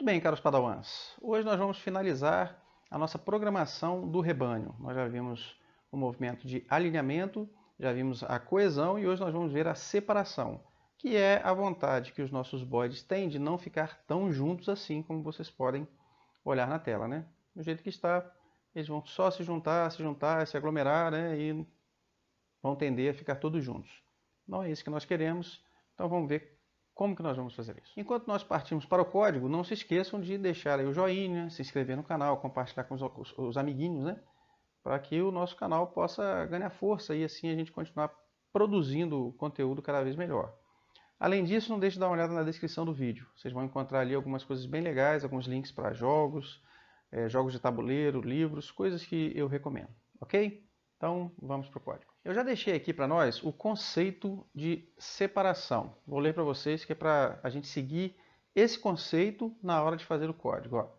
bem, caros padawans. Hoje nós vamos finalizar a nossa programação do rebanho. Nós já vimos o movimento de alinhamento, já vimos a coesão e hoje nós vamos ver a separação, que é a vontade que os nossos bodes têm de não ficar tão juntos assim como vocês podem olhar na tela, né? Do jeito que está, eles vão só se juntar, se aglomerar, né? E vão tender a ficar todos juntos. Não é isso que nós queremos, então vamos ver como que nós vamos fazer isso? Enquanto nós partimos para o código, não se esqueçam de deixar aí o joinha, se inscrever no canal, compartilhar com os amiguinhos, né? Para que o nosso canal possa ganhar força e assim a gente continuar produzindo conteúdo cada vez melhor. Além disso, não deixe de dar uma olhada na descrição do vídeo. Vocês vão encontrar ali algumas coisas bem legais, alguns links para jogos, jogos de tabuleiro, livros, coisas que eu recomendo, ok? Então, vamos para o código. Eu já deixei aqui para nós o conceito de separação. Vou ler para vocês que é para a gente seguir esse conceito na hora de fazer o código.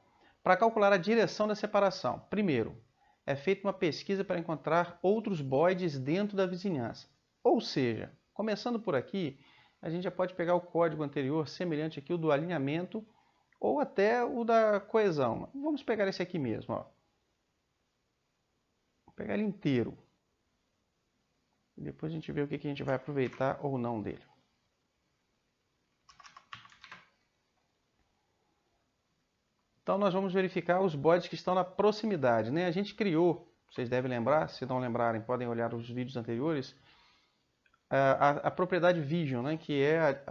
Para calcular a direção da separação, primeiro, é feita uma pesquisa para encontrar outros boides dentro da vizinhança. Ou seja, começando por aqui, a gente já pode pegar o código anterior, semelhante aqui, o do alinhamento, ou até o da coesão. Vamos pegar esse aqui mesmo. Ó. Vou pegar ele inteiro. E depois a gente vê o que a gente vai aproveitar ou não dele. Então nós vamos verificar os bodes que estão na proximidade, né? A gente criou, vocês devem lembrar, se não lembrarem podem olhar os vídeos anteriores, a propriedade Vision, né? Que é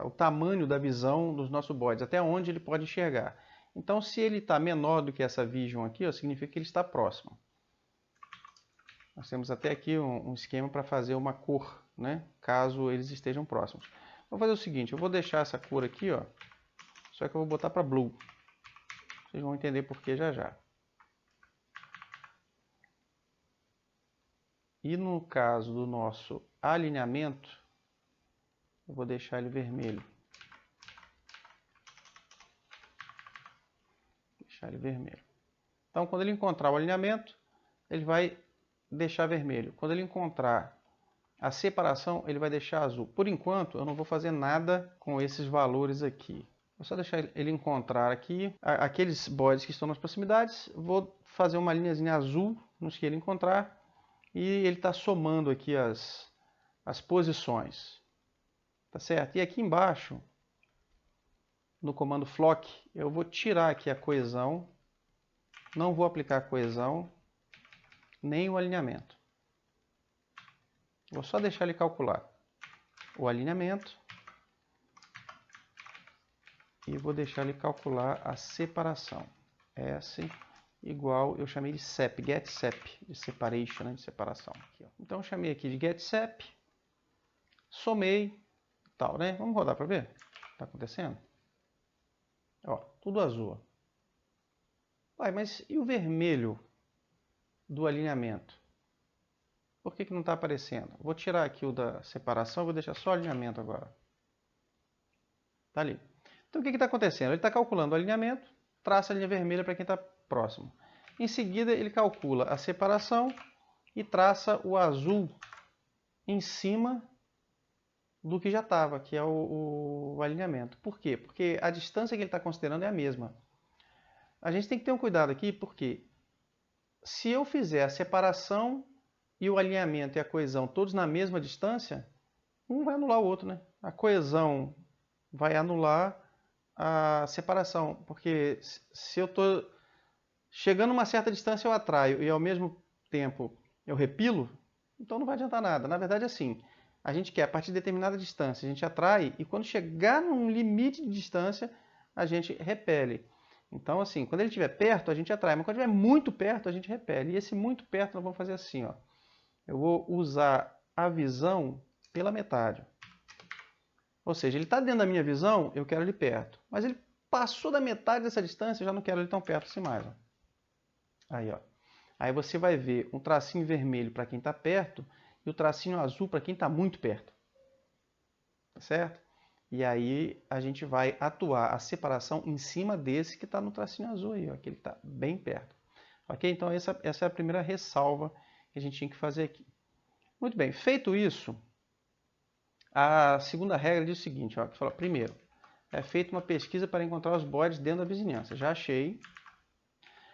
o tamanho da visão dos nossos bodes, até onde ele pode enxergar. Então se ele está menor do que essa Vision aqui, ó, significa que ele está próximo. Nós temos até aqui um esquema para fazer uma cor, né? Caso eles estejam próximos. Vou fazer o seguinte, eu vou deixar essa cor aqui, ó, só que eu vou botar para Blue. Vocês vão entender por que já já. E no caso do nosso alinhamento, eu vou deixar ele vermelho. Deixar ele vermelho. Então, quando ele encontrar o alinhamento, ele vai deixar vermelho. Quando ele encontrar a separação, ele vai deixar azul. Por enquanto, eu não vou fazer nada com esses valores aqui. Vou só deixar ele encontrar aqui aqueles bodes que estão nas proximidades. Vou fazer uma linhazinha azul nos que ele encontrar. E ele está somando aqui as posições. Tá certo? E aqui embaixo, no comando flock, eu vou tirar aqui a coesão. Não vou aplicar a coesão, nem o alinhamento. Vou só deixar ele calcular o alinhamento. E vou deixar ele calcular a separação. S igual, eu chamei de sep, get sep, de separation, né, de separação. Aqui, ó. Então eu chamei aqui de get sep, somei, tal, né? Vamos rodar para ver o que está acontecendo? Ó, tudo azul. Pai, mas e o vermelho do alinhamento? Por que não está aparecendo? Vou tirar aqui o da separação, vou deixar só o alinhamento agora. Tá ali. Então o que está acontecendo? Ele está calculando o alinhamento, traça a linha vermelha para quem está próximo. Em seguida ele calcula a separação e traça o azul em cima do que já estava, que é o alinhamento. Por quê? Porque a distância que ele está considerando é a mesma. A gente tem que ter um cuidado aqui, porque se eu fizer a separação e o alinhamento e a coesão todos na mesma distância, um vai anular o outro, né? A coesão vai anular a separação, porque se eu estou chegando a uma certa distância eu atraio e ao mesmo tempo eu repilo, então não vai adiantar nada. Na verdade, assim, a gente quer a partir de determinada distância, a gente atrai e quando chegar num limite de distância, a gente repele. Então, assim, quando ele estiver perto, a gente atrai, mas quando estiver muito perto, a gente repele. E esse muito perto nós vamos fazer assim, ó. Eu vou usar a visão pela metade. Ou seja, ele está dentro da minha visão, eu quero ele perto. Mas ele passou da metade dessa distância, eu já não quero ele tão perto assim mais. Ó. Aí, ó. Aí você vai ver um tracinho vermelho para quem está perto e o tracinho azul para quem está muito perto. Tá certo? E aí a gente vai atuar a separação em cima desse que está no tracinho azul aí, ó, que ele está bem perto. Ok? Então essa é a primeira ressalva que a gente tinha que fazer aqui. Muito bem, feito isso, a segunda regra diz o seguinte, ó, que fala, primeiro, é feita uma pesquisa para encontrar os bodes dentro da vizinhança. Já achei.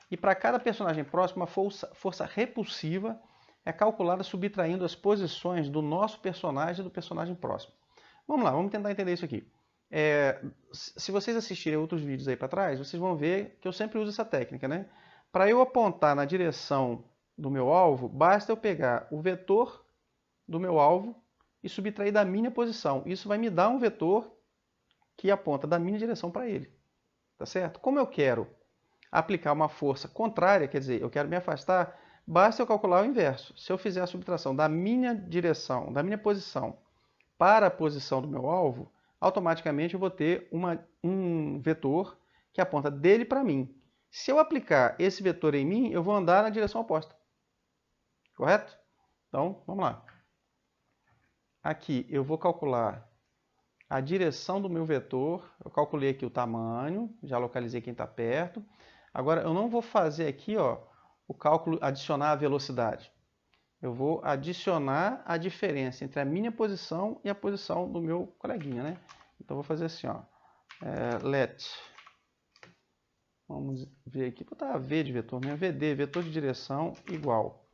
E para cada personagem próximo, uma força repulsiva é calculada subtraindo as posições do nosso personagem e do personagem próximo. Vamos lá, vamos tentar entender isso aqui. Se vocês assistirem outros vídeos aí para trás, vocês vão ver que eu sempre uso essa técnica, né? Para eu apontar na direção do meu alvo, basta eu pegar o vetor do meu alvo e subtrair da minha posição. Isso vai me dar um vetor que aponta da minha direção para ele. Tá certo? Como eu quero aplicar uma força contrária, quer dizer, eu quero me afastar, basta eu calcular o inverso. Se eu fizer a subtração da minha direção, da minha posição para a posição do meu alvo, automaticamente eu vou ter um vetor que aponta dele para mim. Se eu aplicar esse vetor em mim, eu vou andar na direção oposta. Correto? Então, vamos lá. Aqui eu vou calcular a direção do meu vetor. Eu calculei aqui o tamanho, já localizei quem está perto. Agora, eu não vou fazer aqui o cálculo, adicionar a velocidade. Eu vou adicionar a diferença entre a minha posição e a posição do meu coleguinha, né? Então, eu vou fazer assim, let. Vamos ver aqui, vou botar V de vetor, né? VD, vetor de direção, igual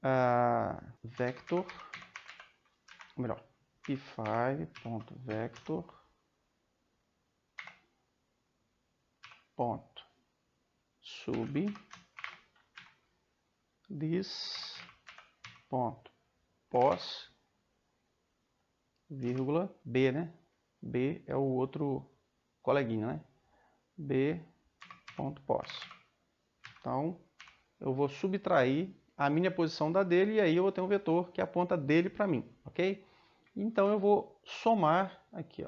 a vector, ou melhor, p5.vector ponto sub this ponto pos vírgula b, né? B é o outro coleguinha, né? b.pos. Então, eu vou subtrair a minha posição da dele e aí eu vou ter um vetor que aponta dele para mim, ok? Então, eu vou somar aqui,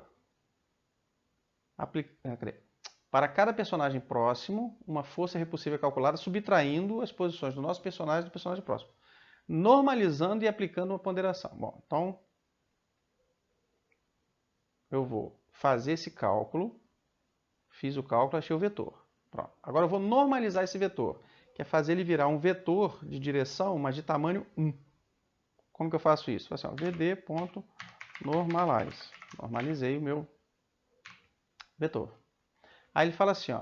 para cada personagem próximo, uma força repulsiva é calculada subtraindo as posições do nosso personagem e do personagem próximo, normalizando e aplicando uma ponderação. Bom, então, eu vou fazer esse cálculo, fiz o cálculo, achei o vetor. Pronto. Agora eu vou normalizar esse vetor, que é fazer ele virar um vetor de direção, mas de tamanho 1. Como que eu faço isso? Faço assim, vd.normalize. Normalizei o meu vetor. Aí ele fala assim,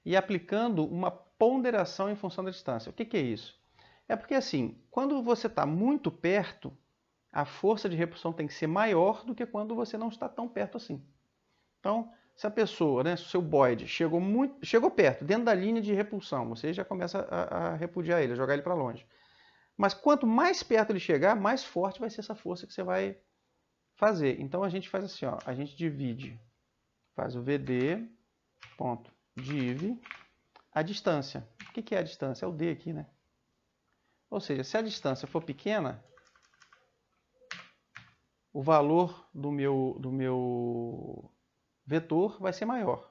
e aplicando uma ponderação em função da distância. O que é isso? É porque assim, quando você está muito perto, a força de repulsão tem que ser maior do que quando você não está tão perto assim. Então, se a pessoa, né, se o seu boide chegou perto, dentro da linha de repulsão, você já começa a repudiar ele, a jogar ele para longe. Mas quanto mais perto ele chegar, mais forte vai ser essa força que você vai fazer. Então a gente faz assim, a gente divide, faz o vd div a distância. O que é a distância? É o d aqui, né? Ou seja, se a distância for pequena, o valor do meu vetor vai ser maior.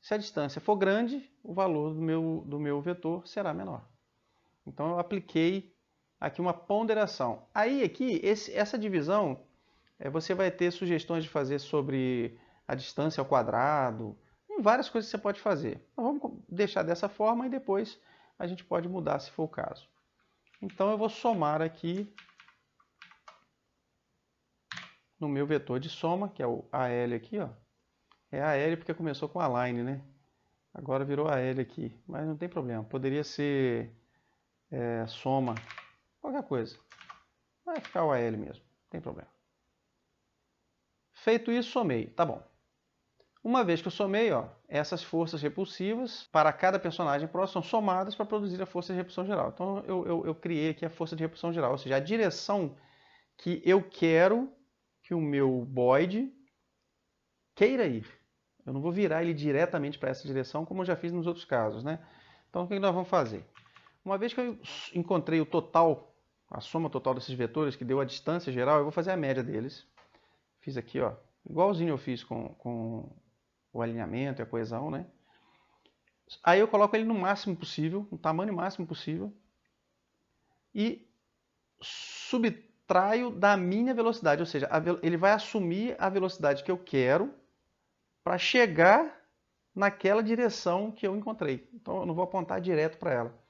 Se a distância for grande, o valor do meu vetor será menor. Então eu apliquei aqui uma ponderação. Aí aqui, essa divisão, você vai ter sugestões de fazer sobre a distância ao quadrado, várias coisas que você pode fazer. Então, vamos deixar dessa forma e depois a gente pode mudar se for o caso. Então eu vou somar aqui no meu vetor de soma, que é o AL aqui, É AL porque começou com a line, né? Agora virou AL aqui, mas não tem problema. Poderia ser soma, qualquer coisa. Vai ficar o AL mesmo, não tem problema. Feito isso, somei. Tá bom. Uma vez que eu somei, essas forças repulsivas para cada personagem próximo são somadas para produzir a força de repulsão geral. Então eu criei aqui a força de repulsão geral, ou seja, a direção que eu quero que o meu boide queira ir. Eu não vou virar ele diretamente para essa direção, como eu já fiz nos outros casos, né? Então, o que nós vamos fazer? Uma vez que eu encontrei o total, a soma total desses vetores, que deu a distância geral, eu vou fazer a média deles. Fiz aqui, igualzinho eu fiz com o alinhamento e a coesão, né? Aí eu coloco ele no máximo possível, no tamanho máximo possível, e subtraio da minha velocidade, ou seja, ele vai assumir a velocidade que eu quero para chegar naquela direção que eu encontrei. Então eu não vou apontar direto para ela,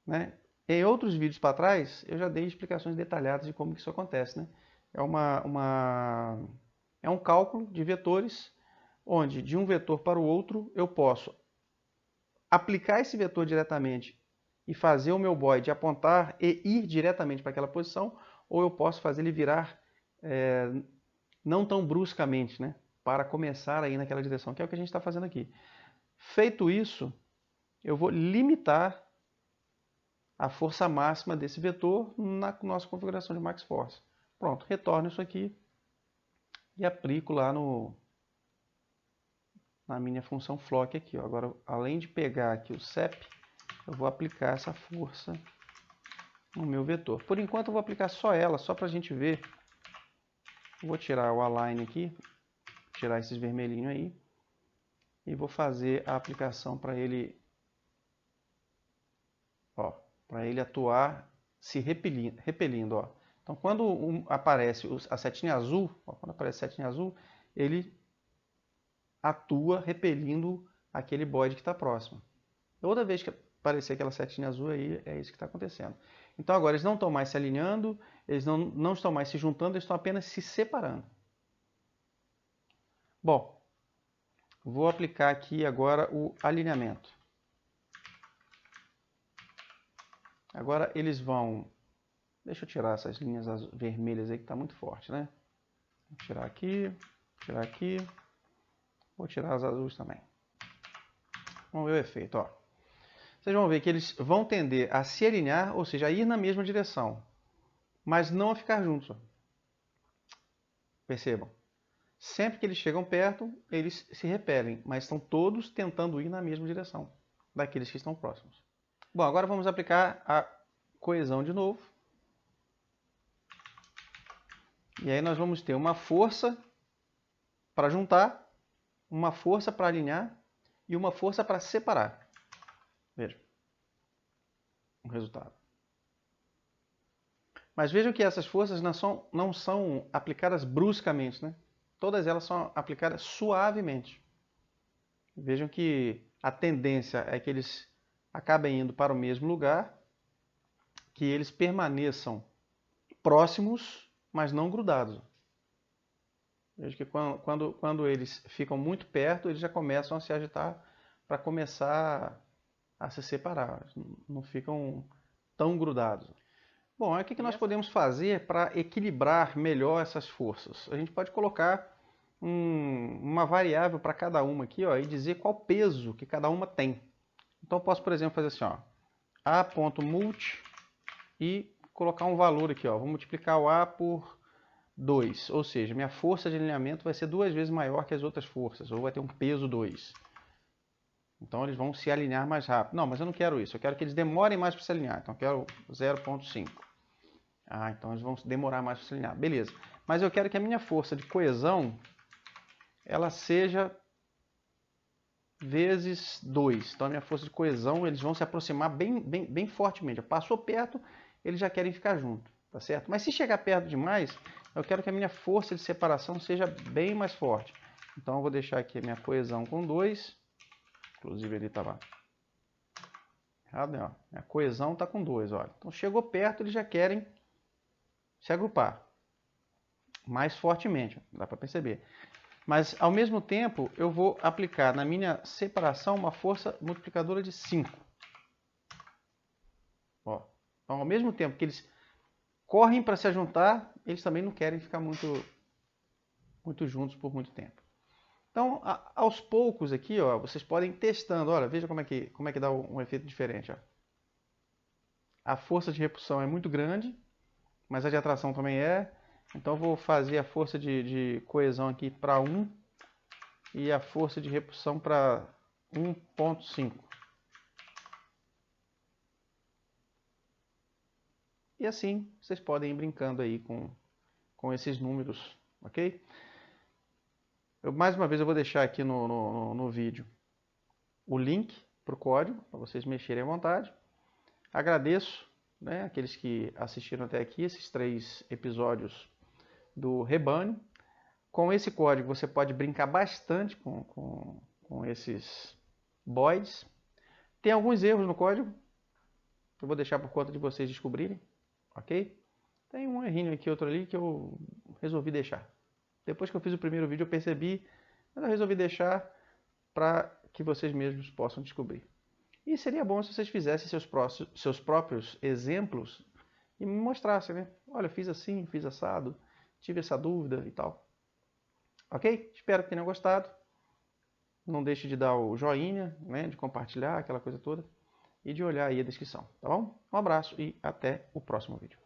né? Em outros vídeos para trás, eu já dei explicações detalhadas de como que isso acontece, né? É um cálculo de vetores onde de um vetor para o outro eu posso aplicar esse vetor diretamente e fazer o meu boid apontar e ir diretamente para aquela posição, ou eu posso fazer ele virar não tão bruscamente, né, para começar a ir naquela direção, que é o que a gente está fazendo aqui. Feito isso, eu vou limitar a força máxima desse vetor na nossa configuração de max force. Pronto, retorno isso aqui e aplico lá na minha função flock aqui. Ó. Agora, além de pegar aqui o CEP, eu vou aplicar essa força no meu vetor. Por enquanto eu vou aplicar só ela, só para a gente ver. Vou tirar o align aqui, tirar esses vermelhinhos aí, e vou fazer a aplicação para ele, para ele atuar se repelindo. Ó. Então, quando aparece a setinha azul, quando aparece a setinha azul, ele atua repelindo aquele boid que está próximo. Toda vez que aparecer aquela setinha azul aí, é isso que está acontecendo. Então agora eles não estão mais se alinhando, eles não estão mais se juntando, eles estão apenas se separando. Bom, vou aplicar aqui agora o alinhamento. Agora eles vão... Deixa eu tirar essas linhas vermelhas aí que está muito forte, né? Vou tirar aqui, tirar aqui. Vou tirar as azuis também. Vamos ver o efeito, ó. Vocês vão ver que eles vão tender a se alinhar, ou seja, a ir na mesma direção, mas não a ficar juntos. Ó. Percebam. Sempre que eles chegam perto, eles se repelem, mas estão todos tentando ir na mesma direção daqueles que estão próximos. Bom, agora vamos aplicar a coesão de novo. E aí nós vamos ter uma força para juntar, uma força para alinhar e uma força para separar. Veja o resultado. Mas vejam que essas forças não são aplicadas bruscamente, né? Todas elas são aplicadas suavemente. Vejam que a tendência é que eles acabem indo para o mesmo lugar, que eles permaneçam próximos, mas não grudados. Veja que quando eles ficam muito perto, eles já começam a se agitar para começar a se separar. Não ficam tão grudados. Bom, aí o que nós podemos fazer para equilibrar melhor essas forças? A gente pode colocar uma variável para cada uma aqui, ó, e dizer qual peso que cada uma tem. Então eu posso, por exemplo, fazer assim, ó, a.multi e colocar um valor aqui, ó, vou multiplicar o a por 2, ou seja, minha força de alinhamento vai ser 2 vezes maior que as outras forças, ou vai ter um peso 2. Então eles vão se alinhar mais rápido. Não, mas eu não quero isso, eu quero que eles demorem mais para se alinhar, então eu quero 0.5. Ah, então eles vão demorar mais para se alinhar. Beleza. Mas eu quero que a minha força de coesão ela seja vezes 2. Então a minha força de coesão, eles vão se aproximar bem fortemente. Passou perto, eles já querem ficar junto, tá certo? Mas se chegar perto demais, eu quero que a minha força de separação seja bem mais forte. Então eu vou deixar aqui a minha coesão com 2. Inclusive ele estava errado, né? Minha coesão está com 2, olha. Então chegou perto, eles já querem se agrupar mais fortemente, dá para perceber. Mas, ao mesmo tempo, eu vou aplicar na minha separação uma força multiplicadora de 5. Ó. Então, ao mesmo tempo que eles correm para se ajuntar, eles também não querem ficar muito juntos por muito tempo. Então, aos poucos aqui, ó, vocês podem ir testando. Olha, veja como é que dá um efeito diferente. Ó. A força de repulsão é muito grande, mas a de atração também é. Então eu vou fazer a força de coesão aqui para 1 e a força de repulsão para 1.5. E assim vocês podem ir brincando aí com esses números, ok? Mais uma vez eu vou deixar aqui no vídeo o link para o código, para vocês mexerem à vontade. Agradeço, né, aqueles que assistiram até aqui, esses 3 episódios do rebanho. Com esse código você pode brincar bastante com esses boids. Tem alguns erros no código, eu vou deixar por conta de vocês descobrirem, ok? Tem um errinho aqui, outro ali que eu resolvi deixar. Depois que eu fiz o primeiro vídeo eu percebi, Mas eu resolvi deixar para que vocês mesmos possam descobrir. E seria bom se vocês fizessem seus próprios exemplos e me mostrassem, né? Olha, fiz assim, fiz assado, tive essa dúvida e tal. Ok? Espero que tenham gostado. Não deixe de dar o joinha, né? De compartilhar, aquela coisa toda. E de olhar aí a descrição, tá bom? Um abraço e até o próximo vídeo.